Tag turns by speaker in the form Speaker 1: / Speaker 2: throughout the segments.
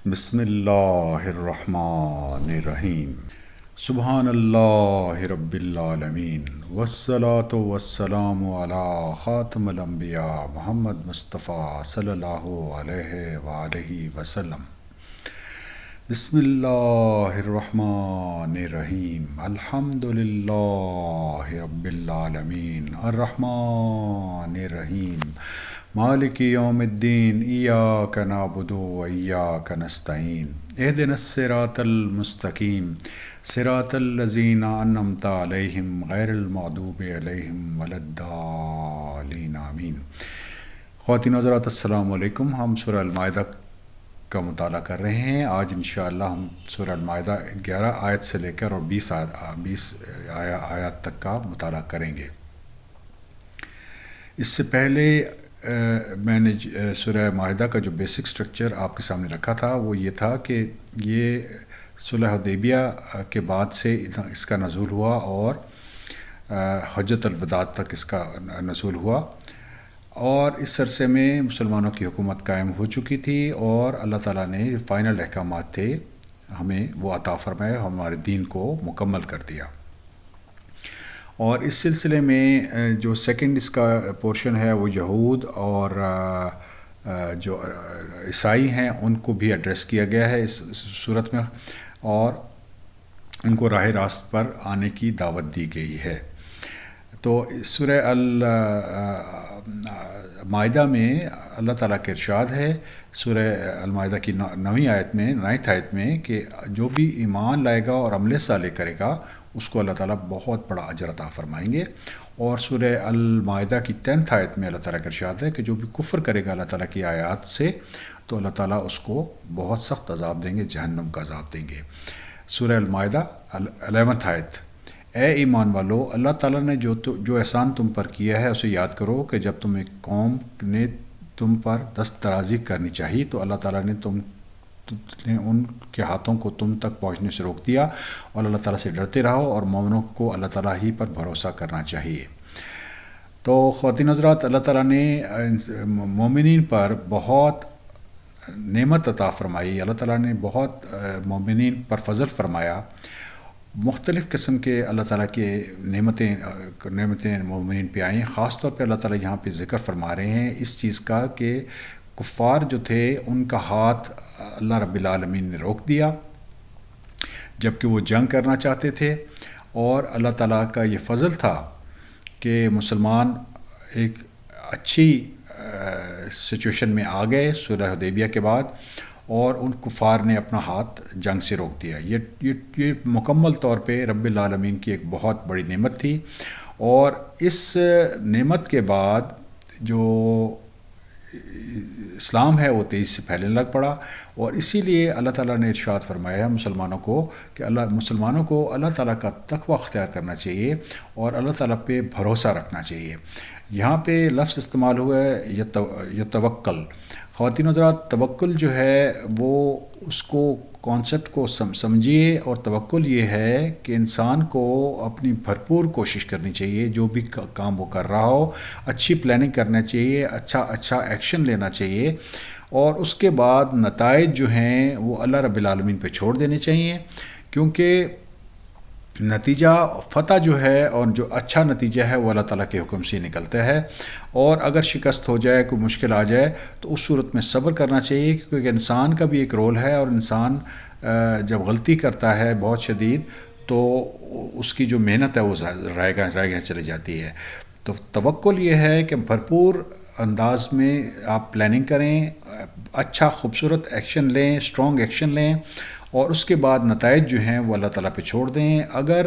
Speaker 1: بسم اللہ الرحمن الرحیم۔ سبحان اللہ رب العالمین والصلاة والسلام علی خاتم الانبیاء محمد مصطفیٰ صلی اللہ علیہ وآلہ وسلم۔ بسم اللہ الرحمن الرحیم۔ الحمد للہ رب العالمین الرحمن الرحیم مالک یوم الدین ایاک نعبد و ایاک نستعین اہدنا الصراط المستقیم صراط الذین انعمت علیہم غیر المغضوب علیہم ولا الضالین آمین۔ خواتین و حضرات السلام علیکم۔ ہم سورہ المائدہ کا مطالعہ کر رہے ہیں۔ آج انشاءاللہ ہم سورہ المائدہ 11 آیت سے لے کر اور 20 آیات تک کا مطالعہ کریں گے۔ اس سے پہلے میں نے سورہ مائدہ کا جو بیسک سٹرکچر آپ کے سامنے رکھا تھا وہ یہ تھا کہ یہ صلح حدیبیہ کے بعد سے اس کا نزول ہوا اور حجۃ الوداع تک اس کا نزول ہوا، اور اس عرصے میں مسلمانوں کی حکومت قائم ہو چکی تھی اور اللہ تعالیٰ نے فائنل احکامات تھے ہمیں وہ عطا فرمائے، ہمارے دین کو مکمل کر دیا۔ اور اس سلسلے میں جو سیکنڈ اس کا پورشن ہے وہ یہود اور جو عیسائی ہیں ان کو بھی ایڈریس کیا گیا ہے اس صورت میں، اور ان کو راہ راست پر آنے کی دعوت دی گئی ہے۔ تو سورہ المائدہ میں اللہ تعالیٰ کا ارشاد ہے سورہ المائدہ کی 9 آیت میں کہ جو بھی ایمان لائے گا اور عمل صالح کرے گا اس کو اللہ تعالیٰ بہت بڑا اجر عطا فرمائیں گے۔ اور سورہ المائدہ کی 10 آیت میں اللہ تعالیٰ کا ارشاد ہے کہ جو بھی کفر کرے گا اللہ تعالیٰ کی آیات سے تو اللہ تعالیٰ اس کو بہت سخت عذاب دیں گے، جہنم کا عذاب دیں گے۔ سورہ المائدہ 11 آیت: اے ایمان والو، اللہ تعالیٰ نے جو احسان تم پر کیا ہے اسے یاد کرو کہ جب تم ایک قوم نے تم پر دست درازی کرنی چاہی تو اللہ تعالیٰ نے ان کے ہاتھوں کو تم تک پہنچنے سے روک دیا، اور اللہ تعالیٰ سے ڈرتے رہو اور مومنوں کو اللہ تعالیٰ ہی پر بھروسہ کرنا چاہیے۔ تو خواتین حضرات، اللہ تعالیٰ نے مومنین پر بہت نعمت عطا فرمائی، اللہ تعالیٰ نے بہت مومنین پر فضل فرمایا، مختلف قسم کے اللہ تعالیٰ کے نعمتیں مومنین پہ آئیں۔ خاص طور پہ اللہ تعالیٰ یہاں پہ ذکر فرما رہے ہیں اس چیز کا کہ کفار جو تھے ان کا ہاتھ اللہ رب العالمین نے روک دیا جبکہ وہ جنگ کرنا چاہتے تھے، اور اللہ تعالیٰ کا یہ فضل تھا کہ مسلمان ایک اچھی سچویشن میں آ گئے صلح حدیبیہ کے بعد، اور ان کفار نے اپنا ہاتھ جنگ سے روک دیا۔ یہ مکمل طور پہ رب العالمین کی ایک بہت بڑی نعمت تھی، اور اس نعمت کے بعد جو اسلام ہے وہ تیزی سے پھیلنے لگ پڑا، اور اسی لیے اللہ تعالیٰ نے ارشاد فرمایا مسلمانوں کو کہ مسلمانوں کو اللہ تعالیٰ کا تقوی اختیار کرنا چاہیے اور اللہ تعالیٰ پہ بھروسہ رکھنا چاہیے۔ یہاں پہ لفظ استعمال ہوا ہے یتوکل۔ خواتین حضرات، توکل جو ہے وہ اس کو کانسیپٹ کو سمجھیے، اور توکل یہ ہے کہ انسان کو اپنی بھرپور کوشش کرنی چاہیے، جو بھی کام وہ کر رہا ہو اچھی پلاننگ کرنا چاہیے، اچھا ایکشن لینا چاہیے، اور اس کے بعد نتائج جو ہیں وہ اللہ رب العالمین پہ چھوڑ دینے چاہیے، کیونکہ نتیجہ فتح جو ہے اور جو اچھا نتیجہ ہے وہ اللہ تعالیٰ کے حکم سے نکلتا ہے۔ اور اگر شکست ہو جائے، کوئی مشکل آ جائے تو اس صورت میں صبر کرنا چاہیے، کیونکہ انسان کا بھی ایک رول ہے، اور انسان جب غلطی کرتا ہے بہت شدید تو اس کی جو محنت ہے وہ رائے گاہ چلی جاتی ہے۔ تو توکل یہ ہے کہ بھرپور انداز میں آپ پلاننگ کریں، اچھا خوبصورت ایکشن لیں، اسٹرانگ ایکشن لیں، اور اس کے بعد نتائج جو ہیں وہ اللہ تعالیٰ پہ چھوڑ دیں۔ اگر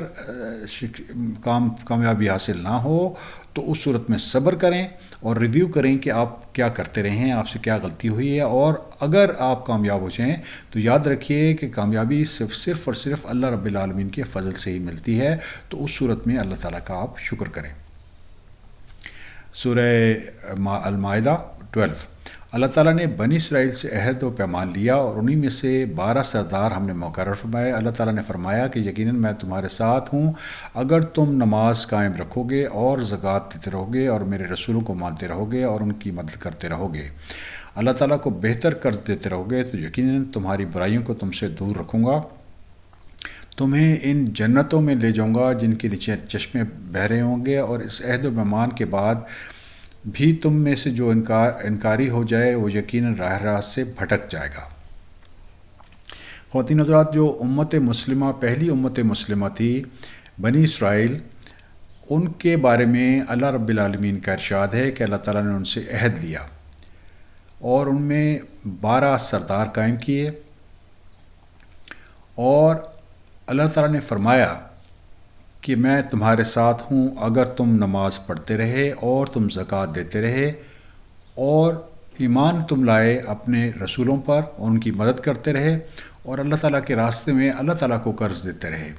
Speaker 1: کامیابی حاصل نہ ہو تو اس صورت میں صبر کریں اور ریویو کریں کہ آپ کیا کرتے رہے ہیں، آپ سے کیا غلطی ہوئی ہے، اور اگر آپ کامیاب ہو جائیں تو یاد رکھیے کہ کامیابی صرف اور صرف اللہ رب العالمین کے فضل سے ہی ملتی ہے، تو اس صورت میں اللہ تعالیٰ کا آپ شکر کریں۔ سورہ المائدہ 12۔ اللہ تعالیٰ نے بنی اسرائیل سے عہد و پیمان لیا اور انہی میں سے 12 سردار ہم نے مقرر فرمائے۔ اللہ تعالیٰ نے فرمایا کہ یقیناً میں تمہارے ساتھ ہوں اگر تم نماز قائم رکھو گے اور زکوٰۃ دیتے رہو گے اور میرے رسولوں کو مانتے رہو گے اور ان کی مدد کرتے رہو گے۔ اللہ تعالیٰ کو بہتر کر دیتے رہو گے تو یقیناً تمہاری برائیوں کو تم سے دور رکھوں گا، تمہیں ان جنتوں میں لے جاؤں گا جن کے نیچے چشمے بہہ رہے ہوں گے، اور اس عہد و پیمان کے بعد بھی تم میں سے جو انکاری ہو جائے وہ یقیناً راہ راست سے بھٹک جائے گا۔ خواتین حضرات، جو امت مسلمہ پہلی امت مسلمہ تھی بنی اسرائیل، ان کے بارے میں اللہ رب العالمین کا ارشاد ہے کہ اللہ تعالیٰ نے ان سے عہد لیا اور ان میں 12 سردار قائم کیے، اور اللہ تعالیٰ نے فرمایا کہ میں تمہارے ساتھ ہوں اگر تم نماز پڑھتے رہے اور تم زکوٰۃ دیتے رہے اور ایمان تم لائے اپنے رسولوں پر اور ان کی مدد کرتے رہے اور اللہ تعالیٰ کے راستے میں اللہ تعالیٰ کو قرض دیتے رہے،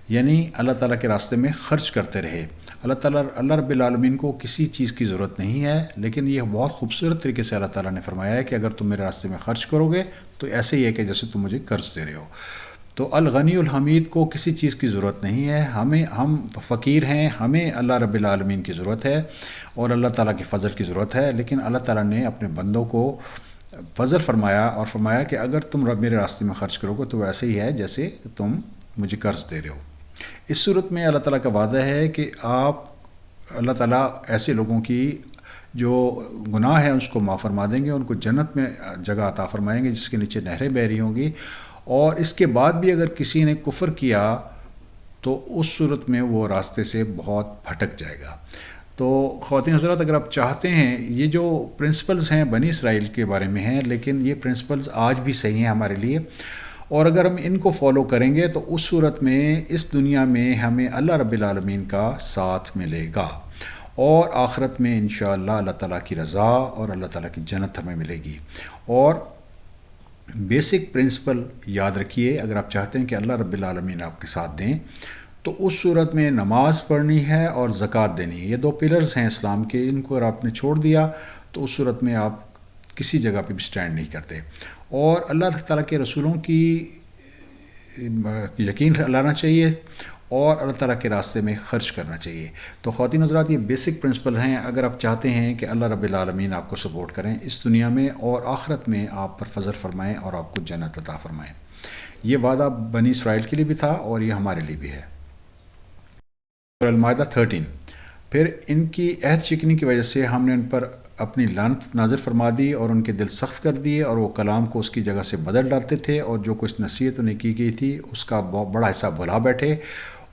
Speaker 1: یعنی اللہ تعالیٰ کے راستے میں خرچ کرتے رہے۔ اللہ رب العالمین کو کسی چیز کی ضرورت نہیں ہے، لیکن یہ بہت خوبصورت طریقے سے اللہ تعالیٰ نے فرمایا ہے کہ اگر تم میرے راستے میں خرچ کرو گے تو ایسے ہی ہے کہ جیسے تم مجھے قرض دے رہے ہو۔ تو الغنی الحمید کو کسی چیز کی ضرورت نہیں ہے، ہم فقیر ہیں، ہمیں اللہ رب العالمین کی ضرورت ہے اور اللہ تعالیٰ کے فضل کی ضرورت ہے، لیکن اللہ تعالیٰ نے اپنے بندوں کو فضل فرمایا اور فرمایا کہ اگر تم میرے راستے میں خرچ کرو گے تو ویسے ہی ہے جیسے تم مجھے قرض دے رہے ہو۔ اس صورت میں اللہ تعالیٰ کا وعدہ ہے کہ اللہ تعالیٰ ایسے لوگوں کی جو گناہ ہیں اس کو معاف فرما دیں گے، ان کو جنت میں جگہ عطا فرمائیں گے جس کے نیچے نہریں بہہ رہی ہوں گی، اور اس کے بعد بھی اگر کسی نے کفر کیا تو اس صورت میں وہ راستے سے بہت بھٹک جائے گا۔ تو خواتین حضرات، اگر آپ چاہتے ہیں، یہ جو پرنسپلز ہیں بنی اسرائیل کے بارے میں ہیں، لیکن یہ پرنسپلز آج بھی صحیح ہیں ہمارے لیے، اور اگر ہم ان کو فالو کریں گے تو اس صورت میں اس دنیا میں ہمیں اللہ رب العالمین کا ساتھ ملے گا، اور آخرت میں انشاءاللہ اللہ تعالیٰ کی رضا اور اللہ تعالیٰ کی جنت ہمیں ملے گی۔ اور بیسک پرنسپل یاد رکھیے، اگر آپ چاہتے ہیں کہ اللہ رب العالمین آپ کے ساتھ دیں تو اس صورت میں نماز پڑھنی ہے اور زکوٰۃ دینی ہے۔ یہ 2 پلرز ہیں اسلام کے، ان کو اگر آپ نے چھوڑ دیا تو اس صورت میں آپ کسی جگہ پہ بھی سٹینڈ نہیں کرتے، اور اللہ تعالیٰ کے رسولوں کی یقین لانا چاہیے اور اللہ تعالیٰ کے راستے میں خرچ کرنا چاہیے۔ تو خواتین حضرات، یہ بیسک پرنسپل ہیں اگر آپ چاہتے ہیں کہ اللہ رب العالمین آپ کو سپورٹ کریں اس دنیا میں اور آخرت میں آپ پر فضل فرمائیں اور آپ کو جنت عطا فرمائیں۔ یہ وعدہ بنی اسرائیل کے لیے بھی تھا اور یہ ہمارے لیے بھی ہے۔ المائدہ 13۔ پھر ان کی عہد شکنی کی وجہ سے ہم نے ان پر اپنی لعنت نازل فرما دی اور ان کے دل سخت کر دیے، اور وہ کلام کو اس کی جگہ سے بدل ڈالتے تھے، اور جو کچھ نصیحت انہیں کی گئی تھی اس کا بڑا حصہ بھلا بیٹھے۔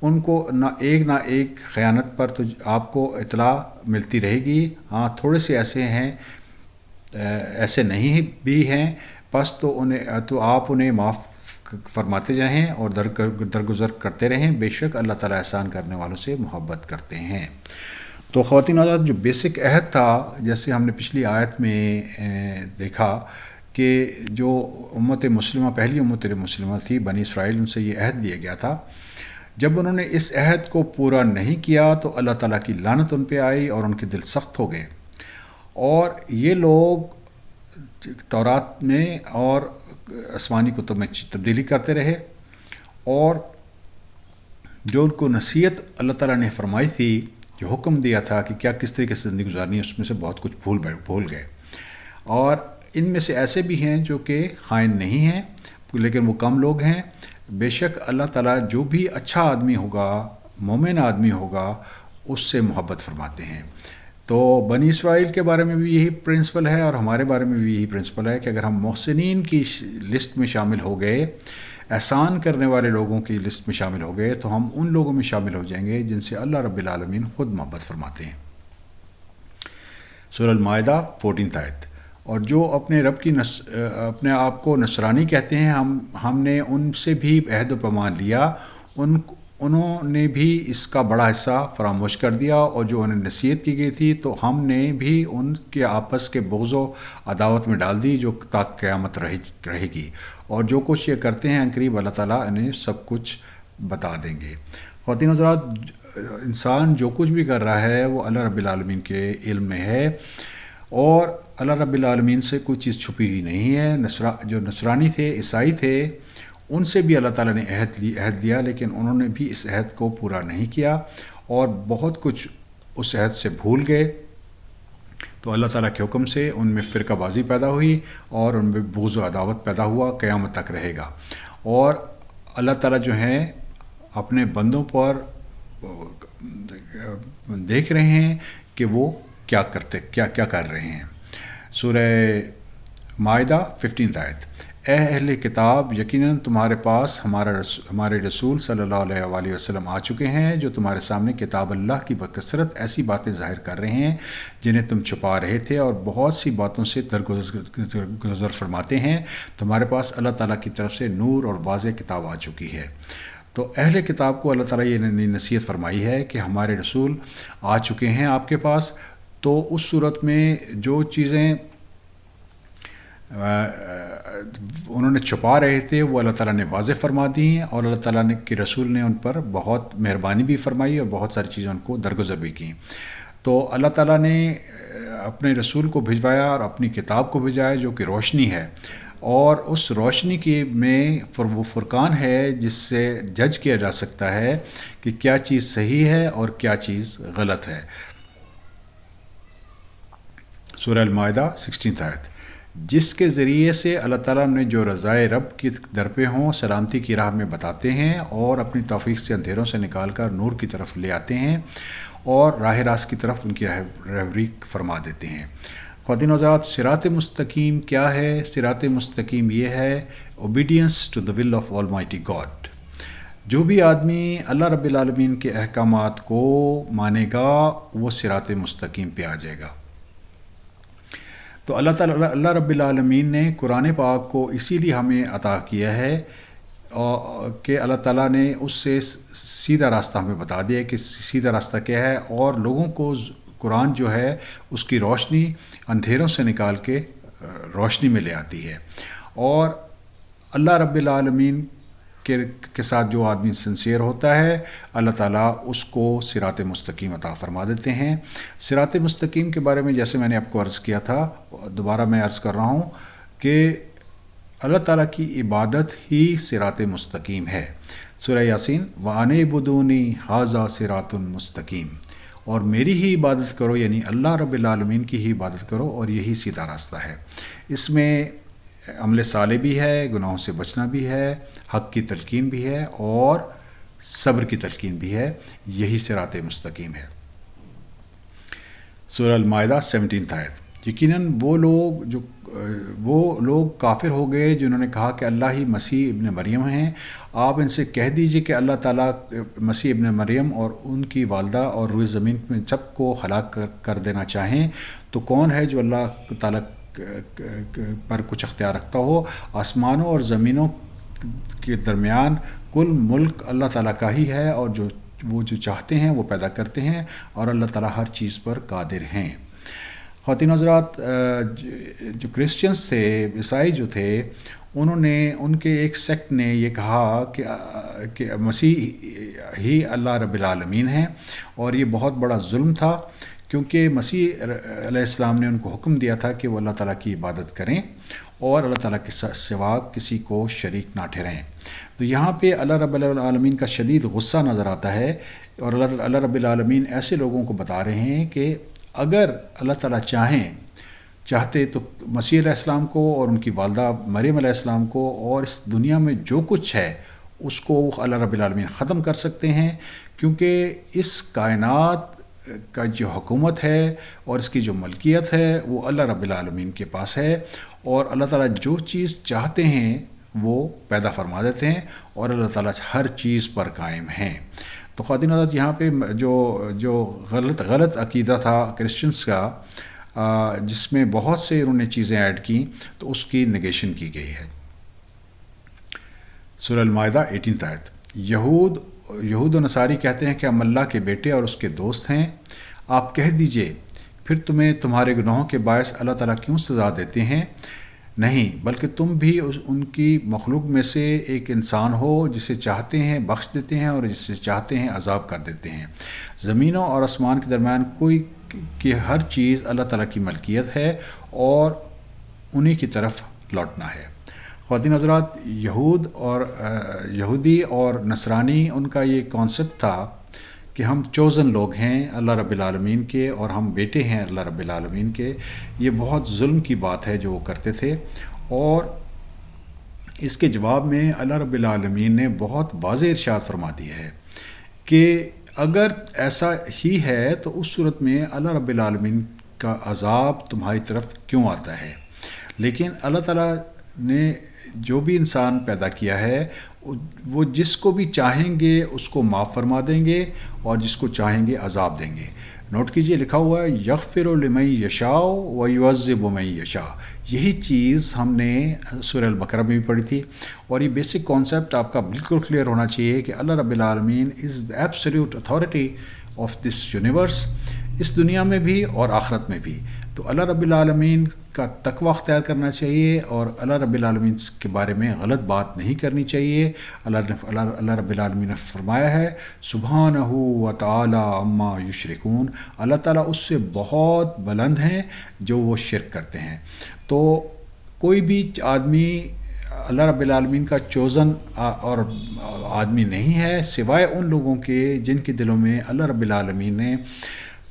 Speaker 1: ان کو نہ ایک خیانت پر تو آپ کو اطلاع ملتی رہے گی، ہاں تھوڑے سے ایسے نہیں بھی ہیں، بس تو آپ انہیں معاف فرماتے رہیں اور درگزر کرتے رہیں، بے شک اللہ تعالیٰ احسان کرنے والوں سے محبت کرتے ہیں۔ تو خواتین حضرات، جو بیسک عہد تھا، جیسے ہم نے پچھلی آیت میں دیکھا کہ جو امت مسلمہ پہلی امت مسلمہ تھی بنی اسرائیل، ان سے یہ عہد لیا گیا تھا، جب انہوں نے اس عہد کو پورا نہیں کیا تو اللہ تعالیٰ کی لعنت ان پہ آئی اور ان کے دل سخت ہو گئے، اور یہ لوگ تورات میں اور آسمانی کتب میں تبدیلی کرتے رہے، اور جو ان کو نصیحت اللہ تعالیٰ نے فرمائی تھی، جو حکم دیا تھا کہ کیا کس طریقے سے زندگی گزارنی ہے، اس میں سے بہت کچھ بھول گئے۔ اور ان میں سے ایسے بھی ہیں جو کہ خائن نہیں ہیں، لیکن وہ کم لوگ ہیں۔ بے شک اللہ تعالیٰ جو بھی اچھا آدمی ہوگا، مومن آدمی ہوگا، اس سے محبت فرماتے ہیں۔ تو بنی اسرائیل کے بارے میں بھی یہی پرنسپل ہے اور ہمارے بارے میں بھی یہی پرنسپل ہے کہ اگر ہم محسنین کی لسٹ میں شامل ہو گئے، احسان کرنے والے لوگوں کی لسٹ میں شامل ہو گئے، تو ہم ان لوگوں میں شامل ہو جائیں گے جن سے اللہ رب العالمین خود محبت فرماتے ہیں۔ سورہ المائدہ 14 آیت۔ اور جو اپنے آپ کو نصرانی کہتے ہیں، ہم نے ان سے بھی عہد و پیمان لیا، انہوں نے بھی اس کا بڑا حصہ فراموش کر دیا، اور جو انہیں نصیحت کی گئی تھی تو ہم نے بھی ان کے آپس کے بغض و عداوت میں ڈال دی جو تا قیامت رہے گی، اور جو کچھ یہ کرتے ہیں عنقریب اللہ تعالیٰ انہیں سب کچھ بتا دیں گے۔ خواتین حضرات، انسان جو کچھ بھی کر رہا ہے وہ اللہ رب العالمین کے علم میں ہے، اور اللہ رب العالمین سے کوئی چیز چھپی ہوئی نہیں ہے۔ جو نصرانی تھے، عیسائی تھے، ان سے بھی اللہ تعالیٰ نے عہد لیا، لیکن انہوں نے بھی اس عہد کو پورا نہیں کیا اور بہت کچھ اس عہد سے بھول گئے۔ تو اللہ تعالیٰ کے حکم سے ان میں فرقہ بازی پیدا ہوئی اور ان میں بغض و عداوت پیدا ہوا، قیامت تک رہے گا۔ اور اللہ تعالیٰ جو ہیں اپنے بندوں پر دیکھ رہے ہیں کہ وہ کیا کر رہے ہیں۔ سورہ مائدہ 15 آیت: اے اہل کتاب، یقیناً تمہارے پاس ہمارے رسول صلی اللہ علیہ وسلم آ چکے ہیں جو تمہارے سامنے کتاب اللہ کی بکثرت ایسی باتیں ظاہر کر رہے ہیں جنہیں تم چھپا رہے تھے، اور بہت سی باتوں سے درگزر فرماتے ہیں۔ تمہارے پاس اللہ تعالیٰ کی طرف سے نور اور واضح کتاب آ چکی ہے۔ تو اہل کتاب کو اللہ تعالیٰ یہ نصیحت فرمائی ہے کہ ہمارے رسول آ چکے ہیں آپ کے پاس، تو اس صورت میں جو چیزیں انہوں نے چھپا رہے تھے وہ اللہ تعالیٰ نے واضح فرما دی ہیں، اور اللہ تعالیٰ کے رسول نے ان پر بہت مہربانی بھی فرمائی اور بہت ساری چیزیں ان کو درگزر بھی کی۔ تو اللہ تعالیٰ نے اپنے رسول کو بھجوایا اور اپنی کتاب کو بھجوایا جو کہ روشنی ہے، اور اس روشنی کی میں وہ فرقان ہے جس سے جج کیا جا سکتا ہے کہ کیا چیز صحیح ہے اور کیا چیز غلط ہے۔ سورہ المائدہ 16 آیت: جس کے ذریعے سے اللہ تعالیٰ نے جو رضائے رب کی درپے ہوں سلامتی کی راہ میں بتاتے ہیں، اور اپنی توفیق سے اندھیروں سے نکال کر نور کی طرف لے آتے ہیں، اور راہ راست کی طرف ان کی رہبری فرما دیتے ہیں۔ خواتین و حضرات، صراط مستقیم کیا ہے؟ صراط مستقیم یہ ہے obedience to the will of Almighty God. جو بھی آدمی اللہ رب العالمین کے احکامات کو مانے گا وہ صراط مستقیم پہ آ جائے گا۔ تو اللہ رب العالمین نے قرآن پاک کو اسی لیے ہمیں عطا کیا ہے کہ اللہ تعالیٰ نے اس سے سیدھا راستہ ہمیں بتا دیا کہ سیدھا راستہ کیا ہے، اور لوگوں کو قرآن جو ہے اس کی روشنی اندھیروں سے نکال کے روشنی میں لے آتی ہے۔ اور اللہ رب العالمین کے ساتھ جو آدمی سنسیئر ہوتا ہے اللہ تعالیٰ اس کو صراط مستقیم عطا فرما دیتے ہیں۔ صراط مستقیم کے بارے میں جیسے میں نے آپ کو عرض کیا تھا، دوبارہ میں عرض کر رہا ہوں کہ اللہ تعالیٰ کی عبادت ہی صراط مستقیم ہے۔ سورہ یاسین: وَأَنِ اعْبُدُونِی ھَذَا صِرَاطٌ مُسْتَقِیم، اور میری ہی عبادت کرو، یعنی اللہ رب العالمین کی ہی عبادت کرو، اور یہی سیدھا راستہ ہے۔ اس میں عمل صالح بھی ہے، گناہوں سے بچنا بھی ہے، حق کی تلقین بھی ہے، اور صبر کی تلقین بھی ہے، یہی صراط مستقیم ہے۔ سورہ المائدہ 17 آیت: یقیناً وہ لوگ کافر ہو گئے جنہوں نے کہا کہ اللہ ہی مسیح ابن مریم ہیں۔ آپ ان سے کہہ دیجئے کہ اللہ تعالیٰ مسیح ابن مریم اور ان کی والدہ اور روئے زمین میں سب کو ہلاک کر دینا چاہیں تو کون ہے جو اللہ تعالیٰ پر کچھ اختیار رکھتا ہو؟ آسمانوں اور زمینوں کے درمیان کل ملک اللہ تعالیٰ کا ہی ہے، اور وہ جو چاہتے ہیں وہ پیدا کرتے ہیں، اور اللہ تعالیٰ ہر چیز پر قادر ہیں۔ خواتین حضرات، جو کرسچنز تھے، عیسائی جو تھے، ان کے ایک سیکٹ نے یہ کہا کہ مسیح ہی اللہ رب العالمین ہیں، اور یہ بہت بڑا ظلم تھا، کیونکہ مسیح علیہ السلام نے ان کو حکم دیا تھا کہ وہ اللہ تعالیٰ کی عبادت کریں اور اللہ تعالیٰ کے سوا کسی کو شریک نہ ٹھہرائیں۔ تو یہاں پہ اللہ رب العالمین کا شدید غصہ نظر آتا ہے، اور اللہ رب العالمین ایسے لوگوں کو بتا رہے ہیں کہ اگر اللہ تعالیٰ چاہتے تو مسیح علیہ السلام کو اور ان کی والدہ مریم علیہ السلام کو اور اس دنیا میں جو کچھ ہے اس کو اللہ رب العالمین ختم کر سکتے ہیں، کیونکہ اس کائنات کا جو حکومت ہے اور اس کی جو ملکیت ہے وہ اللہ رب العالمین کے پاس ہے، اور اللہ تعالیٰ جو چیز چاہتے ہیں وہ پیدا فرما دیتے ہیں، اور اللہ تعالیٰ ہر چیز پر قائم ہیں۔ تو خواتین حضرات، یہاں پہ جو غلط عقیدہ تھا کرسچنس کا، جس میں بہت سے انہوں نے چیزیں ایڈ کی، تو اس کی نگیشن کی گئی ہے۔ سورہ المائدہ 18 آیت: یہود و نصاری کہتے ہیں کہ ہم اللہ کے بیٹے اور اس کے دوست ہیں۔ آپ کہہ دیجئے پھر تمہیں تمہارے گناہوں کے باعث اللہ تعالیٰ کیوں سزا دیتے ہیں؟ نہیں، بلکہ تم بھی ان کی مخلوق میں سے ایک انسان ہو، جسے چاہتے ہیں بخش دیتے ہیں اور جسے چاہتے ہیں عذاب کر دیتے ہیں۔ زمینوں اور آسمان کے درمیان کی ہر چیز اللہ تعالیٰ کی ملکیت ہے، اور انہی کی طرف لوٹنا ہے۔ خواتین حضرات، یہودی اور نصرانی، ان کا یہ کانسیپٹ تھا کہ ہم چوزن لوگ ہیں اللہ رب العالمین کے اور ہم بیٹے ہیں اللہ رب العالمین کے، یہ بہت ظلم کی بات ہے جو وہ کرتے تھے۔ اور اس کے جواب میں اللہ رب العالمین نے بہت واضح ارشاد فرما دیا ہے کہ اگر ایسا ہی ہے تو اس صورت میں اللہ رب العالمین کا عذاب تمہاری طرف کیوں آتا ہے؟ لیکن اللہ تعالیٰ نے جو بھی انسان پیدا کیا ہے وہ جس کو بھی چاہیں گے اس کو معاف فرما دیں گے اور جس کو چاہیں گے عذاب دیں گے۔ نوٹ کیجئے لکھا ہوا ہے یغفر لمن یشاء و یعذب من یشاء۔ یہی چیز ہم نے سورہ البقرہ میں بھی پڑھی تھی، اور یہ بیسک کانسیپٹ آپ کا بالکل کلیئر ہونا چاہیے کہ اللہ رب العالمین از the absolute authority of this universe، اس دنیا میں بھی اور آخرت میں بھی۔ تو اللہ رب العالمین کا تقوی اختیار کرنا چاہیے اور اللہ رب العالمین کے بارے میں غلط بات نہیں کرنی چاہیے۔ اللہ رب العالمین نے فرمایا ہے سبحانہ و تعالی عما یشرکون، اللہ تعالیٰ اس سے بہت بلند ہیں جو وہ شرک کرتے ہیں۔ تو کوئی بھی آدمی اللہ رب العالمین کا چوزن اور آدمی نہیں ہے سوائے ان لوگوں کے جن کے دلوں میں اللہ رب العالمین نے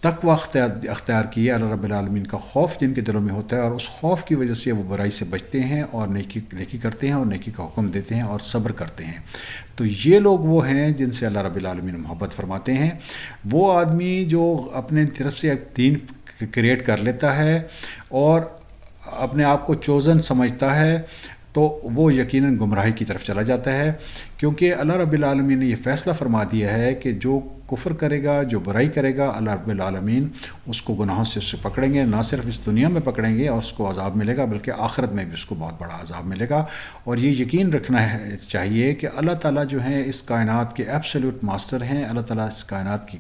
Speaker 1: تقوی اختیار کی ہے، اللہ رب العالمین کا خوف جن کے دلوں میں ہوتا ہے، اور اس خوف کی وجہ سے وہ برائی سے بچتے ہیں اور نیکی کرتے ہیں اور نیکی کا حکم دیتے ہیں اور صبر کرتے ہیں۔ تو یہ لوگ وہ ہیں جن سے اللہ رب العالمین محبت فرماتے ہیں۔ وہ آدمی جو اپنے طرف سے ایک دین کریٹ کر لیتا ہے اور اپنے آپ کو چوزن سمجھتا ہے تو وہ یقیناً گمراہی کی طرف چلا جاتا ہے، کیونکہ اللہ رب العالمین نے یہ فیصلہ فرما دیا ہے کہ جو کفر کرے گا، جو برائی کرے گا، اللہ رب العالمین اس کو گناہوں سے پکڑیں گے، نہ صرف اس دنیا میں پکڑیں گے اور اس کو عذاب ملے گا بلکہ آخرت میں بھی اس کو بہت بڑا عذاب ملے گا۔ اور یہ یقین رکھنا چاہیے کہ اللہ تعالیٰ جو ہیں اس کائنات کے ایبسلیوٹ ماسٹر ہیں، اللہ تعالیٰ اس کائنات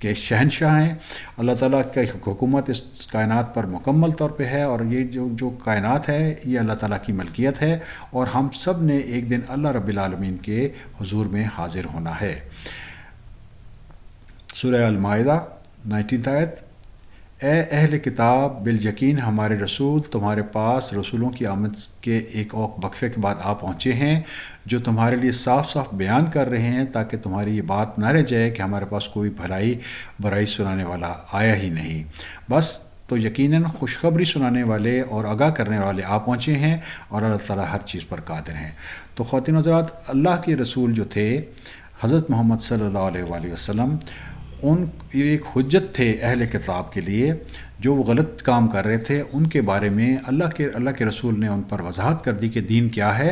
Speaker 1: کے شہنشاہ ہیں، اللہ تعالیٰ کی حکومت اس کائنات پر مکمل طور پہ ہے، اور یہ جو کائنات ہے یہ اللہ تعالیٰ کی ملکیت ہے، اور ہم سب نے ایک دن اللہ رب العالمین کے حضور میں حاضر ہونا ہے۔ سورہ المائدہ 19 آیت، اے اہل کتاب بالیقین ہمارے رسول تمہارے پاس رسولوں کی آمد کے ایک اور وقفے کے بعد آ پہنچے ہیں جو تمہارے لیے صاف صاف بیان کر رہے ہیں تاکہ تمہاری یہ بات نہ رہ جائے کہ ہمارے پاس کوئی برائی سنانے والا آیا ہی نہیں۔ بس تو یقیناً خوشخبری سنانے والے اور آگاہ کرنے والے آ پہنچے ہیں اور اللہ تعالیٰ ہر چیز پر قادر ہیں۔ تو خواتین و حضرات، اللہ کے رسول جو تھے حضرت محمد صلی اللہ علیہ وآلہ وسلم، یہ ایک حجت تھے اہل کتاب کے لیے، جو وہ غلط کام کر رہے تھے ان کے بارے میں اللہ کے رسول نے ان پر وضاحت کر دی کہ دین کیا ہے،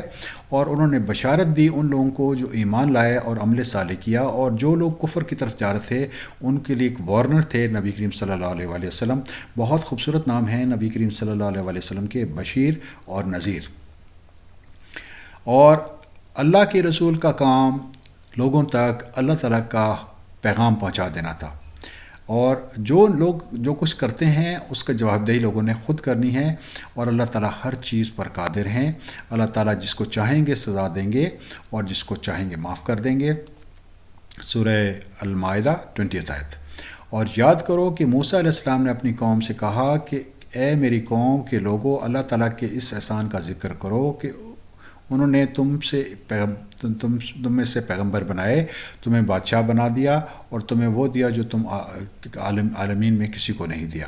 Speaker 1: اور انہوں نے بشارت دی ان لوگوں کو جو ایمان لائے اور عمل صالح کیا، اور جو لوگ کفر کی طرف جا رہے تھے ان کے لیے ایک وارنر تھے نبی کریم صلی اللہ علیہ وآلہ وسلم۔ بہت خوبصورت نام ہیں نبی کریم صلی اللہ علیہ وآلہ وسلم کے، بشیر اور نذیر۔ اور اللہ کے رسول کا کام لوگوں تک اللہ تعالیٰ کا پیغام پہنچا دینا تھا، اور جو لوگ جو کچھ کرتے ہیں اس کا جواب دہی لوگوں نے خود کرنی ہے، اور اللہ تعالیٰ ہر چیز پر قادر ہیں۔ اللہ تعالیٰ جس کو چاہیں گے سزا دیں گے اور جس کو چاہیں گے معاف کر دیں گے۔ سورہ المائدہ 20 آیت، اور یاد کرو کہ موسیٰ علیہ السلام نے اپنی قوم سے کہا کہ اے میری قوم کے لوگوں، اللہ تعالیٰ کے اس احسان کا ذکر کرو کہ انہوں نے تم میں سے پیغمبر بنائے، تمہیں بادشاہ بنا دیا اور تمہیں وہ دیا جو تم عالمین میں کسی کو نہیں دیا۔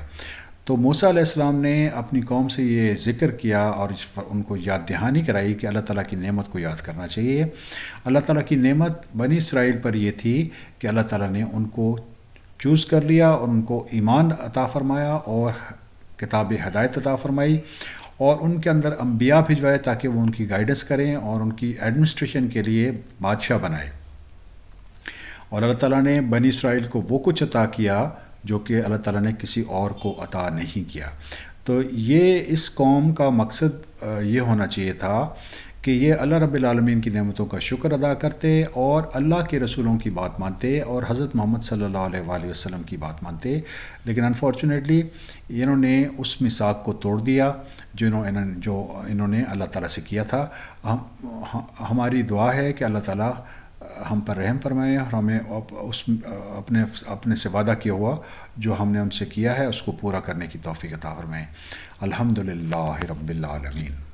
Speaker 1: تو موسیٰ علیہ السلام نے اپنی قوم سے یہ ذکر کیا اور ان کو یاد دہانی کرائی کہ اللہ تعالیٰ کی نعمت کو یاد کرنا چاہیے۔ اللہ تعالیٰ کی نعمت بنی اسرائیل پر یہ تھی کہ اللہ تعالیٰ نے ان کو چوز کر لیا اور ان کو ایمان عطا فرمایا اور کتاب ہدایت عطا فرمائی، اور ان کے اندر انبیاء بھجوائے تاکہ وہ ان کی گائیڈنس کریں اور ان کی ایڈمنسٹریشن کے لیے بادشاہ بنائے۔ اور اللہ تعالیٰ نے بنی اسرائیل کو وہ کچھ عطا کیا جو کہ اللہ تعالیٰ نے کسی اور کو عطا نہیں کیا۔ تو یہ اس قوم کا مقصد یہ ہونا چاہیے تھا کہ یہ اللہ رب العالمین کی نعمتوں کا شکر ادا کرتے اور اللہ کے رسولوں کی بات مانتے اور حضرت محمد صلی اللہ علیہ وآلہ وسلم کی بات مانتے، لیکن انفارچونیٹلی انہوں نے اس میثاق کو توڑ دیا جو انہوں نے اللہ تعالیٰ سے کیا تھا۔ ہماری دعا ہے کہ اللہ تعالیٰ ہم پر رحم فرمائے اور ہمیں اپنے سے وعدہ کیا ہوا جو ہم نے ان سے کیا ہے اس کو پورا کرنے کی توفیق عطا فرمائے۔ الحمدللہ رب العالمین۔